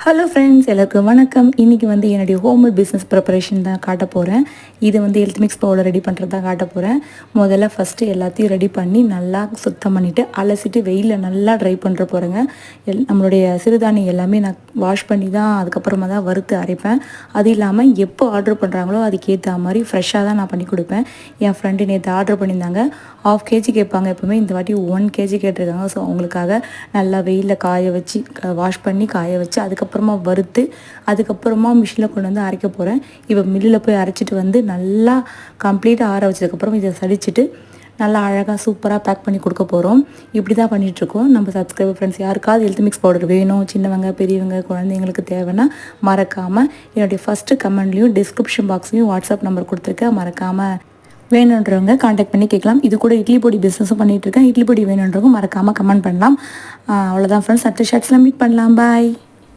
Hello friends, எல்லாருக்கும் வணக்கம். இன்றைக்கி வந்து என்னுடைய ஹோம்மேட் பிஸ்னஸ் ப்ரிப்பரேஷன் தான் காட்ட போகிறேன். இது வந்து ஹெல்த் மிக்ஸ் பவுடர் ரெடி பண்ணுறது தான் காட்ட போகிறேன். முதல்ல ஃபஸ்ட்டு எல்லாத்தையும் ரெடி பண்ணி நல்லா சுத்தம் பண்ணிவிட்டு அலசிட்டு வெயிலில் நல்லா ட்ரை பண்ணுற போகிறேங்க. நம்மளுடைய சிறுதானியம் எல்லாமே நான் வாஷ் பண்ணி தான் அதுக்கப்புறமா தான் வறுத்து அரைப்பேன். அது இல்லாமல் எப்போ ஆர்டர் பண்ணுறாங்களோ அதுக்கேற்ற மாதிரி ஃப்ரெஷ்ஷாக தான் நான் பண்ணி கொடுப்பேன். என் ஃப்ரெண்டு நேற்று ஆர்டர் பண்ணியிருந்தாங்க. 1/2 kg கேட்பாங்க எப்போவுமே. இந்த வாட்டி 1 kg கேட்டிருக்காங்க. ஸோ அவங்களுக்காக நல்லா வெயிலில் காய வச்சு வாஷ் பண்ணி காய வச்சு அதுக்கப்புறமா வறுத்து அதுக்கப்புறமா மிஷினில் கொண்டு வந்து அரைக்க போகிறேன். இப்போ மில்லில் போய் அரைச்சிட்டு வந்து நல்லா கம்ப்ளீட்டாக ஆற வச்சதுக்கப்புறம் இதை சலிச்சிட்டு நல்லா அழகாக சூப்பராக பேக் பண்ணி கொடுக்க போகிறோம். இப்படி தான் பண்ணிகிட்ருக்கோம். நம்ம சப்ஸ்கிரைபர் ஃப்ரெண்ட்ஸ் யாருக்காவது ஹெல்த் மிக்ஸ் பவுடர் வேணும், சின்னவங்க பெரியவங்க குழந்தைங்களுக்கு தேவைன்னா மறக்காமல் என்னுடைய ஃபஸ்ட்டு கமெண்ட்லேயும் டிஸ்கிரிப்ஷன் பாக்ஸ்லேயும் வாட்ஸ்அப் நம்பர் கொடுத்துருக்கேன். மறக்காமல் வேணுன்றவங்க காண்டாக்ட் பண்ணி கேட்கலாம். இது கூட இட்லி பொடி பிஸ்னஸும் பண்ணிகிட்ருக்கேன். இட்லி பொடி வேணுன்றவங்க மறக்காமல் கமெண்ட் பண்ணலாம். அவ்வளோதான் ஃப்ரெண்ட்ஸ், அடுத்த ஷார்ட்ஸில் மீட் பண்ணலாம். பாய்.